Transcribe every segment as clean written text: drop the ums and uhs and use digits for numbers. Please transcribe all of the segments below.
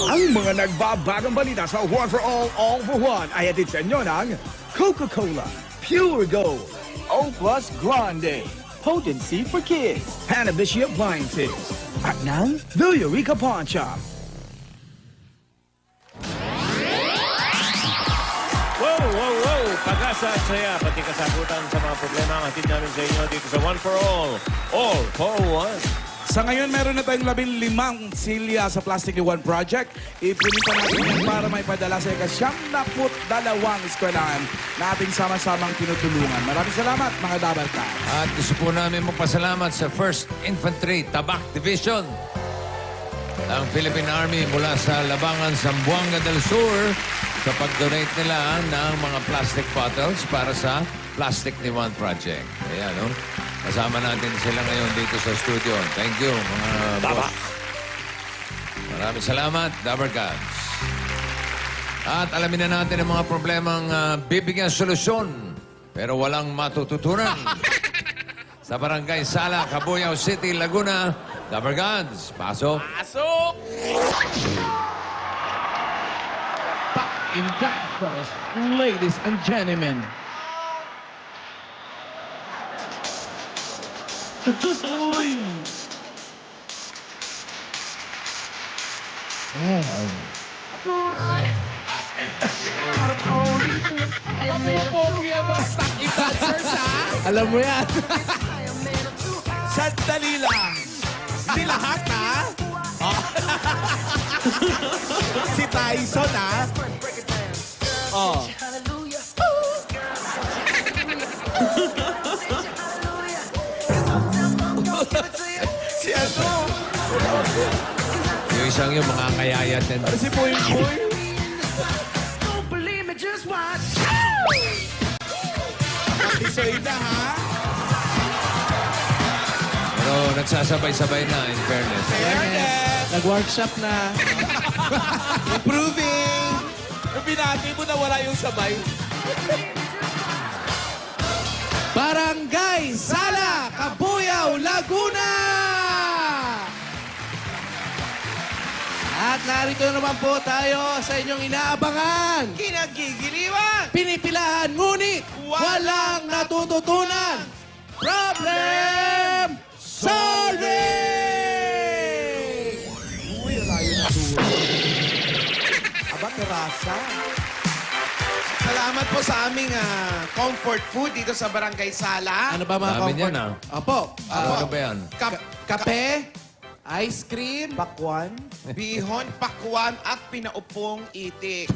Ang mga nagbabagang balita sa One for All for One ay hatid sa inyo ng Coca-Cola, Pure Gold, O Plus Grande, Potency for Kids, Panavicia Appliances, at ng The Eureka Pawn Shop. Wow! Pag-asa at saya, pati kasagutan sa mga problema ang hatid namin sa inyo dito sa One for All for One. Sa ngayon, meron na tayong 15 silya sa Plastic in One Project. Ipunin pa natin yan para may padala sa ika-72 eskwelahan na ating sama-samang tinutulungan. Maraming salamat, mga Dabalka. At gusto po namin magpasalamat sa 1st Infantry Tabak Division ng Philippine Army mula sa Labangan, Zamboanga del Sur sa pag-donate nila ng mga plastic bottles para sa Plastic in One Project. Ayan, no? Kasama natin sila ngayon dito sa studio. Thank you, mga boss. Maraming salamat, Dabber Gods. At alamin na natin ang mga problemang bibigyan solusyon pero walang matututunan. Sa Barangay Sala, Cabuyao City, Laguna, Dabber Gods, pasok. Pasok! Back in that first, ladies and gentlemen. Alam mo yan. Sandali lang. Hindi lahat, ha? Si Tyson, ha? Oh. Si ano? Yung isang yung mga kayayat din. Si Boy Boy. Isoy na, ha? Pero nagsasabay-sabay na, in fairness. Fairness. Nag-workshop na. Improving. Yung binati mo na wala yung sabay. Barangay Sala, Cabuyao, Laguna! At narito na naman po tayo sa inyong inaabangan. Kinagigiliwan. Pinipilahan, ngunit walang natututunan. Problem solving! Uy, layo na dulo. Aba, terasa. Salamat po sa aming comfort food dito sa Barangay Sala. Ano ba mga Dami comfort? niyan, ah. Opo. Ano ba yan? Kape, ice cream, Pakwan. Bihon, pakwan at pinaupong itik.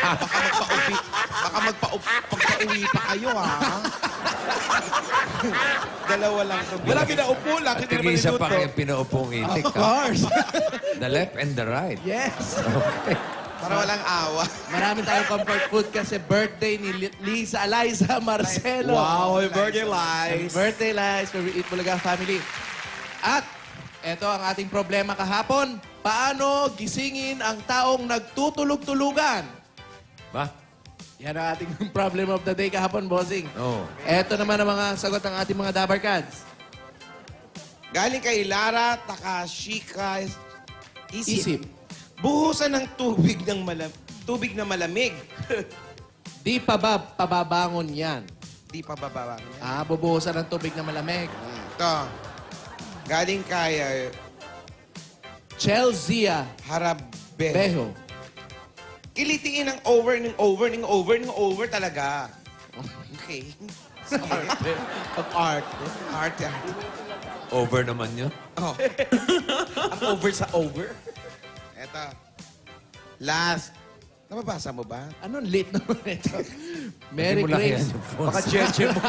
Baka magpauwi pa kayo, ha? Dalawa lang ito. Wala kinaupo lang. At Hindi naman tig-isa pa niluto. kayo pinuupong itik. of course. The left and the right. Yes. Okay. Para walang awa. Marami tayong comfort food kasi birthday ni Lisa Eliza Marcelo. Wow, happy birthday, Happy Lies. birthday, Liza, for We Eat Bulaga family. At eto ang ating problema kahapon. Paano gisingin ang taong nagtutulog-tulugan? Ba? Yan ang ating problem of the day kahapon, bossing. Oo. Eto naman ang mga sagot ng ating mga Dabarkads. Galing kay Lara Takashika Isip. Buhusan ng tubig na malamig. Di pa ba pababangon yan? Di pa bababa. Bubuhusan ng tubig na malamig. Ito. Galing kay Chelsea Harabeho. Beho. Kilitiin ng over talaga. Okay. Of art. Art. Over naman yun. Oh. Ang over sa over. Eto. Last. Nababasa mo ba? Anong late naman ito? Merry Hindi mo lang yan Grace. yung phone. Baka cheche mo.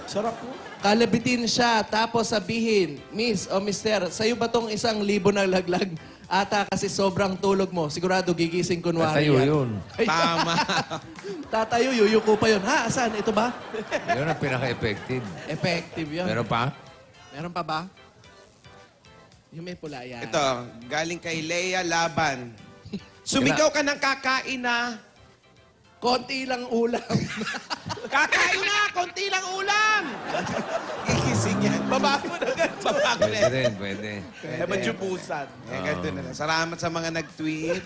Sarap mo. Kalabitin siya, tapos sabihin, Miss o Mister, sa'yo ba tong 1,000 na laglag? Ata kasi sobrang tulog mo. Sigurado gigising kunwari Tatayo yan. yun. Ay, Tama. tatayo, yuyuko pa yun. Ha, saan? Ito ba? Yun ang pinaka-effective. Effective yun. Meron pa? Meron pa ba? Yung may pula yan. Ito. Galing kay Lea Laban. Sumigaw ka ng kakain na Konti lang ulam. Kakain na! Konti lang ulam! Gigising yan. Babago na agad. Babago Pwede na. rin, pwede. Eh, madyubusan. Ganito na lang. Salamat sa mga nag-tweet.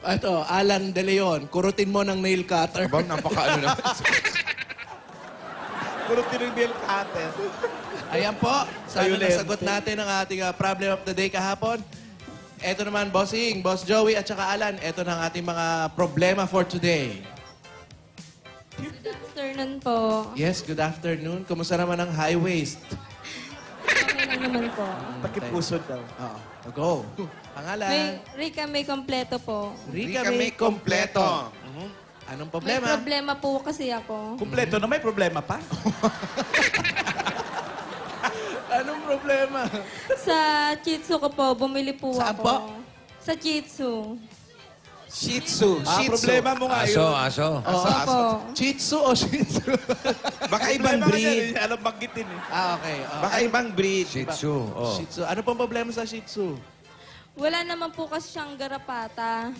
Ito, Alan De Leon, kurutin mo ng nail cutter. Abang, napaka-ano naman. Puro tinigil cutter. Ayan po, sana Violente. nasagot natin ang ating problem of the day kahapon. Ito naman, Bossing, Boss Joey at saka Alan, ito na ang ating mga problema for today. Good afternoon po. Yes, good afternoon. Kumusta naman ang high waist? Okay lang naman po. Takipusod daw. Oo. Go. Pangalan? Rika, may kompleto po. Rika May May kompleto. Kompleto. Anong May problema? problema po kasi ako. Kumpleto na may problema pa. Anong problema? Sa Chitsu ko po, bumili po Saan ako. po? Sa Chitsu. Shih Tzu. Ah, Shih Tzu. problema mo nga Aso, yun. aso. Opo. Chitsu o Shih Tzu? Baka ibang Problema ka dyan, breed. eh. Alam banggitin eh. Okay. Baka ibang breed. Shih Tzu. Oh. Shih Tzu. Ano pong problema sa Shih Tzu? Wala naman po kasi siyang garapata.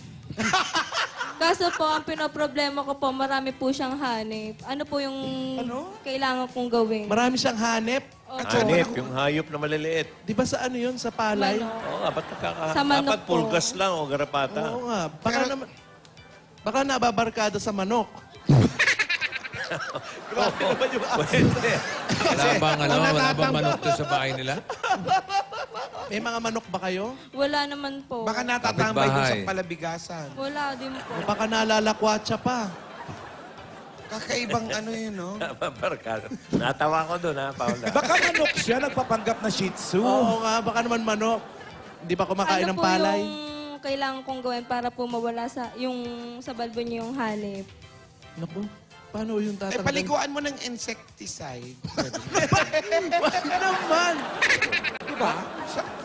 Kaso po, ang pinoproblema ko po, marami po siyang hanip. Ano po yung kailangan kong gawin? Marami siyang hanep. Opo. Hanip, yung hayop na maliliit. Di ba sa ano yun? Sa palay? Manok. Oo nga, ba't Sa manok dapat po. pulgas lang o garapata? Oo nga. Baka naman... Baka nababarkada sa manok. Grabe naman yung Pwede. Wala bang, ano, wala bang manok doon sa bahay nila? May mga manok ba kayo? Wala naman po. Baka natatambay dun sa Kapitbahay. palabigasan. Wala din po. O baka nalalakwatsa pa. Kakaibang ano yun, no? Barkada. Natawa ko doon, ha, Paula? Baka manok siya, nagpapanggap na Shih Tzu. Oo nga, baka naman manok. Hindi pa kumakain Ano ng po palay. yung kailangan kong gawin para po mawala sa yung sa balbo niyo yung hanip? Naku, paano yung Eh, tatanggal? paliguan mo ng insecticide. Wag naman! Diba?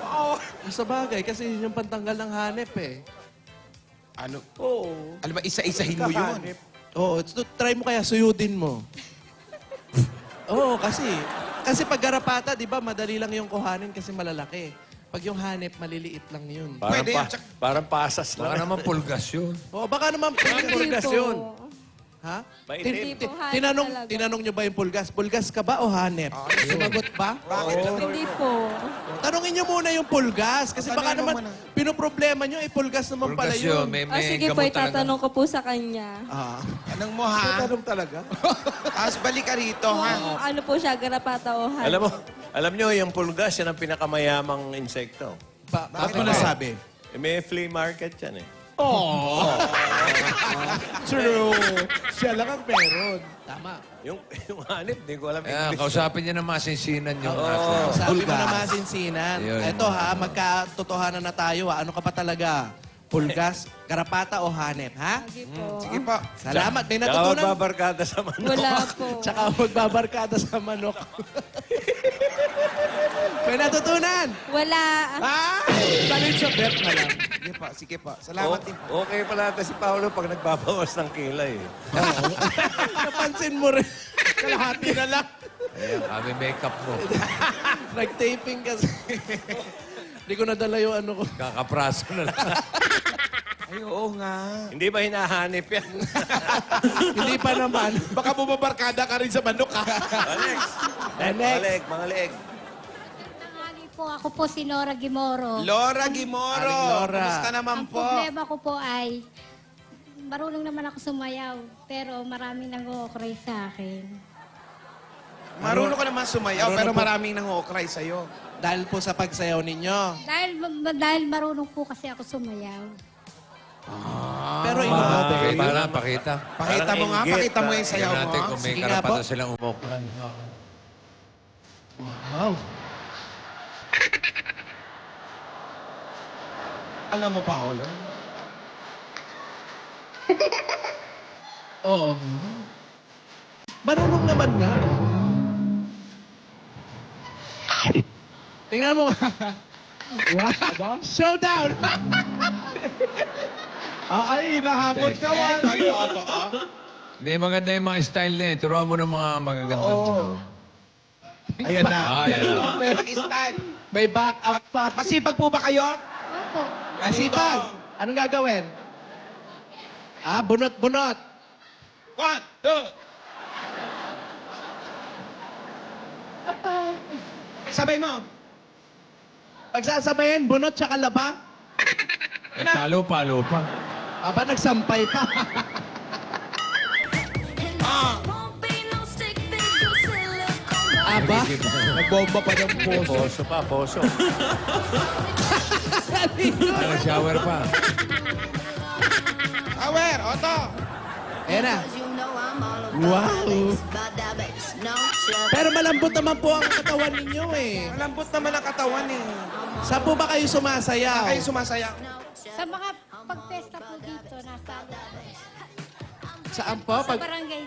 Oo. Sa bagay, kasi yun yung pantanggal ng hanep eh. Ano? Oo. Alam mo, isa-isahin mo yun. Kahanip. Oo, try mo kaya suyudin mo. Oo, kasi pag garapata, di ba, madali lang yung kuhanin kasi malalaki. Pag yung hanep, maliliit lang yun. Parang, Pwede yan, tsaka- parang pasas Baka lang. naman pulgas yun. Oo, baka naman... Hindi po. Ha? Maitim. Hindi po, hanep talaga. Tinanong nyo ba yung pulgas? Pulgas ka ba o hanep? Sumagot ba? Hindi po. Tanungin nyo muna yung pulgas. Kasi baka Tanungin mo naman, muna. pinoproblema nyo, pulgas naman pala Pulgas yun. yun. May Sige po, gamot talaga. itatanong ko po sa kanya. Anong mo, ha? Tanong talaga. Tapos balik ka rito, ha? Kung ano po siya, garapata o hanip. Alam nyo, yung pulgas, yan ang pinakamayamang insekto. Bakit mo nasabi? Eh, may flea market yan eh. True. Siya lang ang meron. Tama. Yung hanip, di ko alam Ayan, English. kausapin niya na masinsinan yung aso. Sabi mo na masinsinan. Ayun. Ito ha, magkatotohanan na tayo ha. Ano ka pa talaga? Pulgas, garapata o hanep, ha? Sige po. Sige po. Salamat. May Tsaka natutunan. magbabarkada sa manok. Wala po. Tsaka magbabarkada sa manok. May natutunan. Wala. Talin sa bet na lang. Sige po, sige po. Salamat din po. Okay pala ata si Paolo pag nagbabawas ng kilay. Eh. Napansin mo rin. Kalahati na lang. Ayan, kami makeup mo. Nag-taping kasi. Hindi ko nadala yung ano ko. Kakapraso na lang. Ay, oo nga. Hindi ba hinahanip yan? Hindi pa naman. Baka bumabarkada ka rin sa manok, ha? Alex! Next. Mga leeg. Tanghali po, ako po si Nora Gimoro. Lora Gimoro. Aling Lora. Kumusta naman Ang po? problema ko po ay, marunong naman ako sumayaw, pero maraming nag-o-okray sa akin. Marunong ka naman sumayaw, Marunong pero po. maraming nang-okray sa'yo. Dahil po sa pagsayaw ninyo. Dahil marunong po kasi ako sumayaw. Pero ino-offer Para, pakita. Pakita mo nga, inggit, pakita mo yung Tingnan sayaw natin mo. kung may Sige nga karapatan po. silang umokran. Alam mo, Paolo? Oo. Marunong naman nga. Tingnan mo. Wow. Showdown! Ay, nahamot ka, man. Hindi, maganda yung mga style niya. Turuan mo ng mga magaganda. Ayan na. Ayan na. Pakistan. May back up pa. Masipag po ba kayo? Opo. Masipag. Anong gagawin? Bunot-bunot. 1, 2. Sabay mo. Pagsasabayin, bunot tsaka laba. Palo-palo pa. Aba, nagsampay pa. Aba, nagbomba pa ng poso. Poso pa, poso. Nag-shower pa. Power, Otto. Ayan na. Wow. Pero malambot naman po ang katawan ninyo eh. Malambot naman ang katawan eh. Saan po ba kayo sumasayaw? Kayo sumasaya. Sa mga pagpesta po dito, nasa Saan po? sa Pag, barangay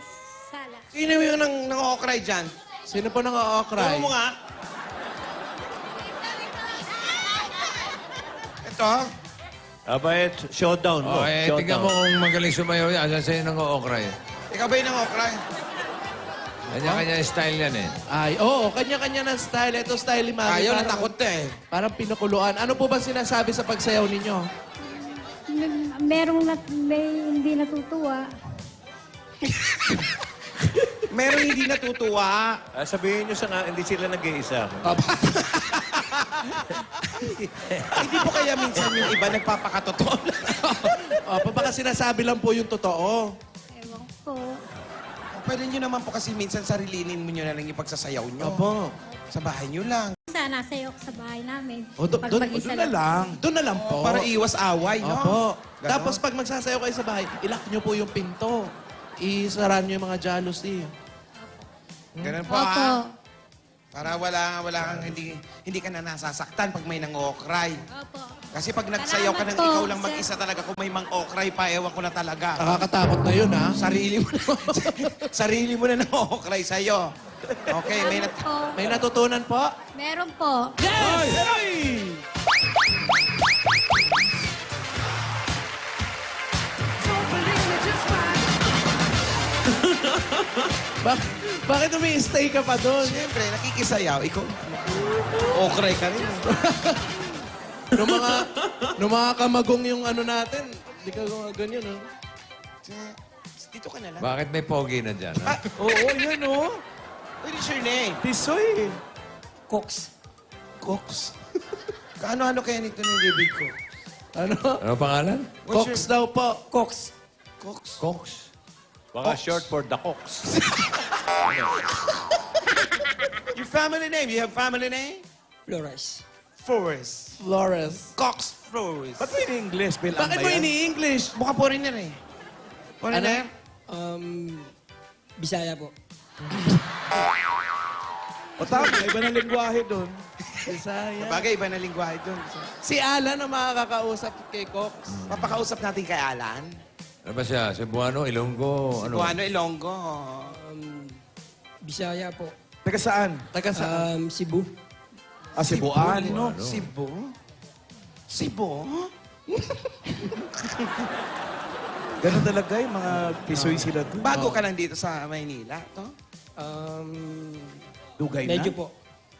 Sala. Sino yung nang-okray dyan? sino po nang-o-okray? Turo mo nga. Ito. Abay, showdown mo. Tingnan mo kung magaling sumayaw yan. Asan sa'yo nang o-okray? Ikaw ba yung nang-okray? Kanya-kanya style yan eh. Ay, oo, kanya-kanya ng style. Ito style ni Mami. Ayaw, Parang- natakot na eh. Parang pinakuluan. Ano po ba sinasabi sa pagsayaw ninyo? May hindi natutuwa. Meron hindi natutuwa. Sabihin nyo sa nga, hindi sila nag-iisa. Hindi po kaya minsan yung iba nagpapakatotoo. Opo, baka sinasabi lang po yung totoo. Ewan ko. Pwede nyo naman po kasi minsan sarilinin mo nyo na lang yung pagsasayaw nyo. Opo. Sa bahay nyo lang. Sana sayo ko sa bahay namin. O, Pag mag-isa doon na lang. Doon na lang po. Para iwas away, no? Opo. Ganon. Tapos pag magsasayaw kayo sa bahay, ilak nyo po yung pinto. Isara nyo yung mga jealousy. Ganun po, Opo. ha? Para wala kang hindi ka na nasasaktan pag may nang-okray. Opo. Kasi pag nagsayaw ka ng Salamat po, ikaw lang sir. mag-isa talaga, kung may mang-okray pa, ewan ko na talaga. Nakakatakot na yun, ha? Sarili mo na, sarili mo na nang-okray sa'yo. Okay, may Salamat po. May natutunan po? Meron po. Bakit umi-stay ka pa doon? Siyempre, nakikisayaw. Ikaw, okray ka rin. Nung mga kamagong yung ano natin, hindi ka ganyan, ha? Dito ka na lang. Bakit may pogi na dyan? Ha? Oo, yun, oh. What is your name? Tisoy. Cox. Cox. Kaano-ano kaya nito ni David ko? Ano? Ano pangalan? Cox daw po. Cox. Cox. Cox. Baka short for the Cox. Your family name? You have family name? Flores. Flores. Flores. Cox Flores. Ba't mo ini-English? Bilang Bakit ba mo yan? ini-English? Mukha po rin eh. Foreigner? Bisaya po. O tama, iba na lingwahe doon. Bisaya. Bagay, iba na lingwahe doon. Si Alan ang makakakausap kay Cox. Papakausap natin kay Alan. Ano ba siya? Cebuano, Ilonggo, ano? Cebuano, Ilonggo. Bisaya po. Taga saan? Taga saan? Cebu. Ah, Cebuano. Ano? Cebu? Cebu? Ganun talaga yung mga tisoy sila doon. Bago ka lang dito sa Maynila, to? Dugay na. Medyo po.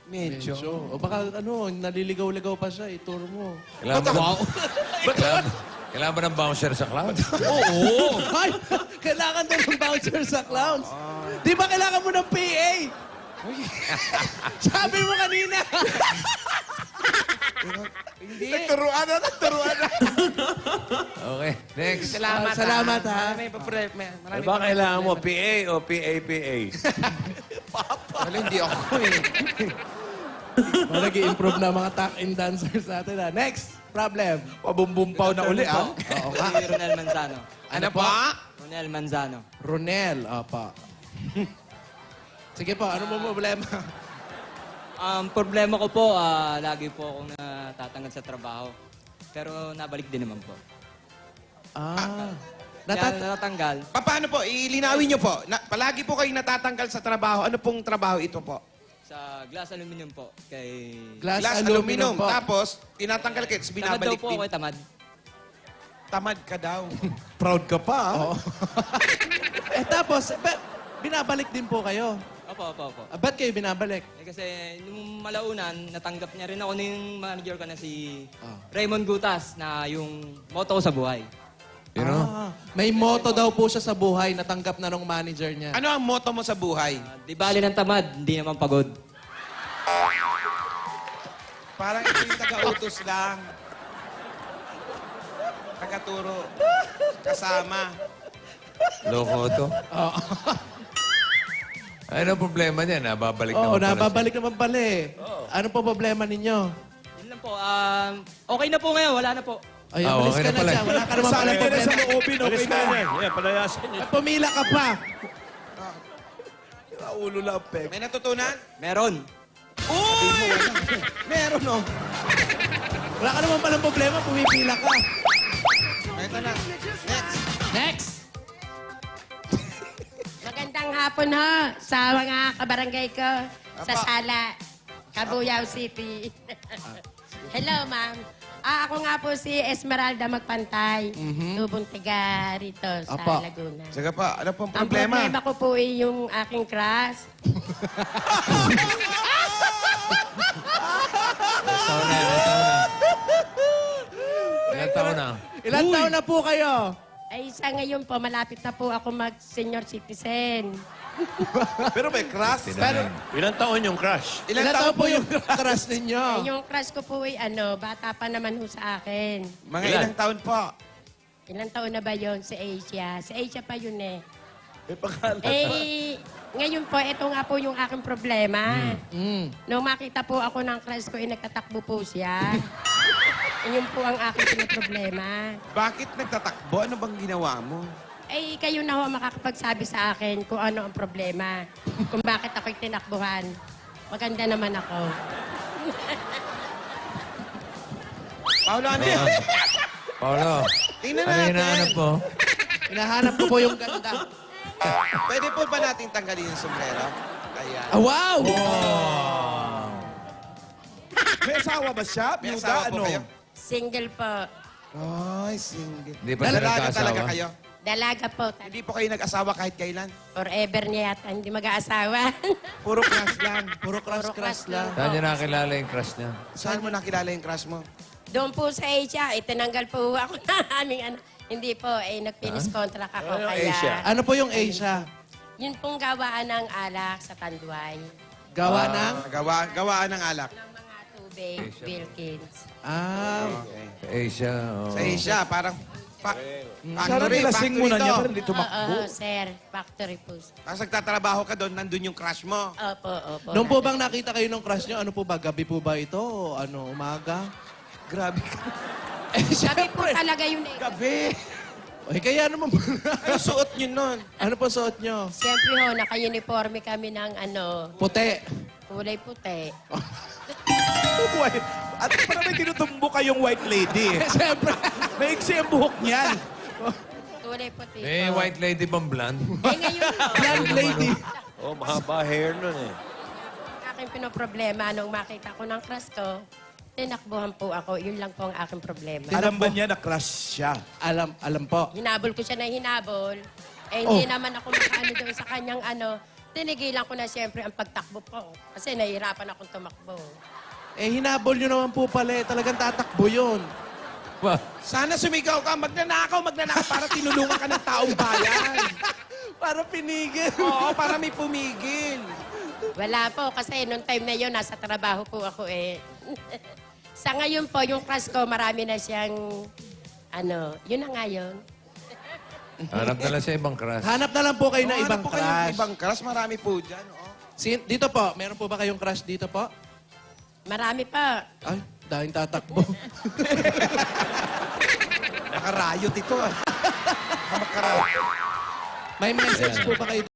Medyo. O baka ano, naliligaw-ligaw pa siya, ituro mo. Kailangan ba ng bouncer sa club? Oo! Ay, kailangan daw ng bouncer sa clowns. Di ba kailangan mo ng PA? Sabi mo kanina. Hindi. Nagturuan na. Okay, next. Salamat, Salamat, ha? Ano ba kailangan mo? PA o PAPA? Wala, hindi ako eh. Nag-i-improve na mga tap-in dancers natin, ha? Next problem. Pabumbumpaw na uli, ah. Oo nga. Si Ronel Manzano. Ano pa? Ronel Manzano. Ronel, apa. Sige po, ano mo problema? Problema ko po, lagi po akong natatanggal sa trabaho. Pero nabalik din naman po. Ah. Kaya natatanggal. Paano po? Ilinawin niyo po. Palagi po kayo natatanggal sa trabaho. Ano pong trabaho ito po? Sa glass aluminum po. Kay... Glass, Glass aluminum po. Tapos, tinatanggal kayo, tapos Tamad daw binabalik po din. ako, tamad. Tamad ka daw. Proud ka pa, ah. Oo. Tapos, binabalik din po kayo. Opo. Ba't kayo binabalik? Kasi nung malaunan, natanggap niya rin ako ng manager ko na si Ah. Raymond Gutas na yung motto ko sa buhay. You know? May motto daw po siya sa buhay, natanggap na ng manager niya. Ano ang motto mo sa buhay? Di bali ng tamad, hindi naman pagod. Parang ito yung taga-utos lang. Taga-turo. Kasama. Loko to. Ano problema niya? Nababalik Oo, naman pala nababalik naman pala eh. Ano po problema ninyo? Yun lang po. Okay na po ngayon. Wala na po. Ay, Ah, umalis okay ka na na pala. dyan. Wala ka naman pala Sabi ka na sa problema. loobin, Alis okay ka na. na. Yan, palayasin niyo. At pumila ka pa. Ulo lang, Pep. May natutunan? Meron. Uy! Meron, no? Wala ka naman palang problema, pumipila ka. Ito na. Next. Next! Magandang hapon ho sa mga kabarangay ko sa Apa. Sala, Cabuyao City. Hello, ma'am. Ako nga po si Esmeralda Magpantay. Tubong tiga rito sa Apa. Laguna. Sige pa, ano pong Ang problema? problema ko po ay yung aking crush. Ilan taon na? Ilan taon na po kayo? Ay sa ngayon po, malapit na po ako mag-senior citizen. Pero may crush. Pero, Ilang taon yung crush? Ilan taon po yung crush ninyo? Yung crush ko po ay bata pa naman ho sa akin. Mga Ilan? ilang taon po? Ilang taon na ba yon si Asia? Si Asia pa yun eh. May pangalan. Ngayon po, ito nga po yung aking problema. Mm. Nung makita po ako ng crush ko, nagtatakbo po siya. Yun po ang aking problema. Bakit nagtatakbo? Ano bang ginawa mo? Kayo na ho makakapagsabi sa akin kung ano ang problema. Kung bakit ako'y tinakbuhan. Maganda naman ako. Paolo, ano yan? Paolo, Tingnan ano natin. hinahanap mo? Hinahanap ko po yung ganda. Pwede po ba natin tanggalin yung sombrero? Ayan. Ah, wow! May asawa ba siya? May Byuda, asawa po ano? kayo? Single po. Ay, single. Hindi pa siya Dalaga talaga nagkaasawa? kayo? Dalaga po. Hindi po kayo nag-asawa kahit kailan? Forever niya yata. Hindi mag-aasawa. Puro crush lang. Puro crush lang. Saan niya nakilala yung crush niya? Saan mo nakilala yung crush mo? Doon po sa Asia, tinanggal po ako na aming Hindi po, nag-finish contract ako. Ano yung Kaya, Asia? Ano po yung Asia? yun pong gawaan ng alak sa Tanduay. Gawa ng? Gawaan ng alak. Ng mga tubig, Wilkins. Okay. Asia. Oh. Sa Asia, parang Sana nilasing mo na niya, pero hindi tumakbo. Oo, sir. Factory po. Tapos nagtatrabaho ka doon, nandun yung crush mo. Opo, opo. Nung po bang nakita kayo ng crush nyo, ano po ba? Gabi po ba ito? O ano, umaga? Grabe ka. Gabi po talaga yun eh. Gabi. Ay, kaya naman po. Ano suot nyo nun? Ano po suot nyo? Siyempre ho, naka-uniforme kami ng Puti. kulay puti. White. At parang may tinutumbo kayong white lady. Siyempre. May iksi ang buhok niyan. Kulay puti. May white lady bang blonde? Ngayon ho, Blonde lady. Oh, mahaba hair nun eh. aking pinoproblema nung makita ko ng crush ko, tinakbuhan po ako. Yun lang po ang aking problema. Alam ba niya na crush siya? Alam po. Hinabol ko siya na hinabol. Hindi naman ako makaano doon sa kanyang tinigilan ko na siyempre ang pagtakbo ko. Kasi nahihirapan akong tumakbo. Hinabol nyo naman po pala. Talagang tatakbo yun. Sana sumigaw ka, magnanakaw para tinulungan ka ng taong bayan. Para pinigil. Oo, para may pumigil. Wala po, kasi noong time na yun, nasa trabaho po ako eh. Sa ngayon po, yung crush ko, marami na siyang, yun na nga yun. Hanap na lang sa ibang crush. Hanap na lang po kayo na Oo, ibang ano po kayong crush. ibang crush? Marami po dyan. Oo. Dito po, meron po ba kayong crush dito po? Marami pa. Ay, dahil tatakbo. Nakarayot ito ah. Makarayot. May message po ba kayo